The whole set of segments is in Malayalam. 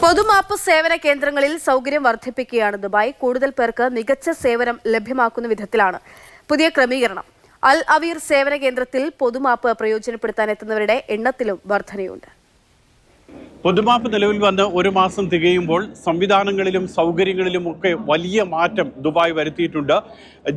പൊതുമാപ്പ് സേവന കേന്ദ്രങ്ങളിൽ സൗകര്യം വർദ്ധിപ്പിക്കുകയാണ് ദുബായ്. കൂടുതൽ പേർക്ക് മികച്ച സേവനം ലഭ്യമാക്കുന്ന വിധത്തിലാണ് പുതിയ ക്രമീകരണം. അൽ അവീർ സേവന കേന്ദ്രത്തിൽ പൊതുമാപ്പ് പ്രയോജനപ്പെടുത്താൻ എത്തുന്നവരുടെ എണ്ണത്തിലും വർധനയുണ്ട്. പൊതുമാപ്പ് നിലവിൽ വന്ന് ഒരു മാസം തികയുമ്പോൾ സംവിധാനങ്ങളിലും സൗകര്യങ്ങളിലും ഒക്കെ വലിയ മാറ്റം ദുബായ് വരുത്തിയിട്ടുണ്ട്.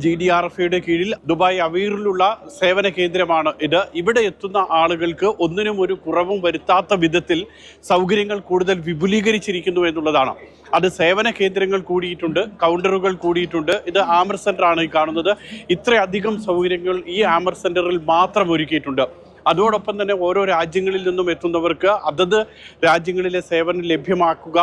GDRFയുടെ കീഴിൽ ദുബായ് അവീറിലുള്ള സേവന കേന്ദ്രമാണ് ഇത്. ഇവിടെ എത്തുന്ന ആളുകൾക്ക് ഒന്നിനും ഒരു കുറവും വരുത്താത്ത വിധത്തിൽ സൗകര്യങ്ങൾ കൂടുതൽ വിപുലീകരിച്ചിരിക്കുന്നു എന്നുള്ളതാണ്. അത് സേവന കേന്ദ്രങ്ങൾ കൂടിയിട്ടുണ്ട്, കൗണ്ടറുകൾ കൂടിയിട്ടുണ്ട്. ഇത് ആമർ സെന്ററാണ് ഈ കാണുന്നത്. ഇത്രയധികം സൗകര്യങ്ങൾ ഈ ആമർ സെന്ററിൽ മാത്രം ഒരുക്കിയിട്ടുണ്ട്. അതോടൊപ്പം തന്നെ ഓരോ രാജ്യങ്ങളിൽ നിന്നും എത്തുന്നവർക്ക് അതത് രാജ്യങ്ങളിലെ സേവനം ലഭ്യമാക്കുക,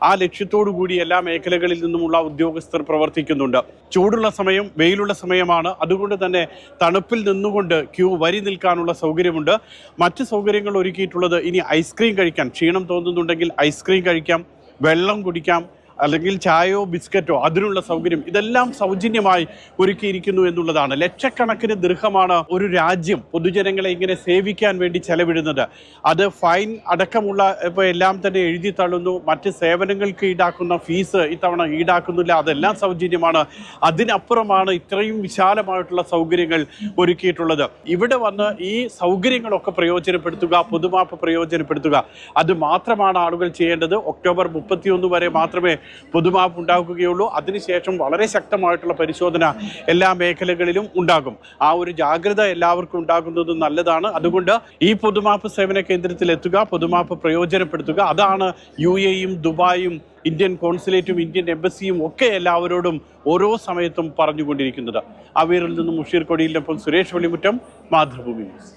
ആ ലക്ഷ്യത്തോടു കൂടി എല്ലാ മേഖലകളിൽ നിന്നുമുള്ള ഉദ്യോഗസ്ഥർ പ്രവർത്തിക്കുന്നുണ്ട്. ചൂടുള്ള സമയം, വെയിലുള്ള സമയമാണ്. അതുകൊണ്ട് തന്നെ തണുപ്പിൽ നിന്നുകൊണ്ട് വരി നിൽക്കാനുള്ള സൗകര്യമുണ്ട്. മറ്റ് സൗകര്യങ്ങൾ ഒരുക്കിയിട്ടുള്ളത് ഇനി ഐസ്ക്രീം കഴിക്കാൻ ക്ഷീണം തോന്നുന്നുണ്ടെങ്കിൽ ഐസ്ക്രീം കഴിക്കാം, വെള്ളം കുടിക്കാം, അല്ലെങ്കിൽ ചായയോ ബിസ്ക്കറ്റോ അതിനുള്ള സൗകര്യം ഇതെല്ലാം സൗജന്യമായി ഒരുക്കിയിരിക്കുന്നു എന്നുള്ളതാണ്. ലക്ഷക്കണക്കിന് ദിർഹമാണ് ഒരു രാജ്യം പൊതുജനങ്ങളെ ഇങ്ങനെ സേവിക്കാൻ വേണ്ടി ചെലവിടുന്നത്. അത് ഫൈൻ അടക്കമുള്ള എല്ലാം തന്നെ എഴുതി തള്ളുന്നു. മറ്റ് സേവനങ്ങൾക്ക് ഈടാക്കുന്ന ഫീസ് ഇത്തവണ ഈടാക്കുന്നില്ല, അതെല്ലാം സൗജന്യമാണ്. അതിനപ്പുറമാണ് ഇത്രയും വിശാലമായിട്ടുള്ള സൗകര്യങ്ങൾ ഒരുക്കിയിട്ടുള്ളത്. ഇവിടെ വന്ന് ഈ സൗകര്യങ്ങളൊക്കെ പ്രയോജനപ്പെടുത്തുക, പൊതുമാപ്പ് പ്രയോജനപ്പെടുത്തുക, അത് മാത്രമാണ് ആളുകൾ ചെയ്യേണ്ടത്. ഒക്ടോബർ 31 വരെ മാത്രമേ പൊതുമാപ്പ് ഉണ്ടാക്കുകയുള്ളൂ. അതിനുശേഷം വളരെ ശക്തമായിട്ടുള്ള പരിശോധന എല്ലാ മേഖലകളിലും ഉണ്ടാകും. ആ ഒരു ജാഗ്രത എല്ലാവർക്കും ഉണ്ടാകുന്നത് നല്ലതാണ്. അതുകൊണ്ട് ഈ പൊതുമാപ്പ് സേവന കേന്ദ്രത്തിൽ എത്തുക, പൊതുമാപ്പ് പ്രയോജനപ്പെടുത്തുക. അതാണ് UAEയും ദുബായും ഇന്ത്യൻ കോൺസുലേറ്റും ഇന്ത്യൻ എംബസിയും ഒക്കെ എല്ലാവരോടും ഓരോ സമയത്തും പറഞ്ഞുകൊണ്ടിരിക്കുന്നത്. അവീറിൽ നിന്നും മുഷീർ കൊടിയിലിനൊപ്പം സുരേഷ് വെളിമുറ്റം, മാതൃഭൂമി ന്യൂസ്.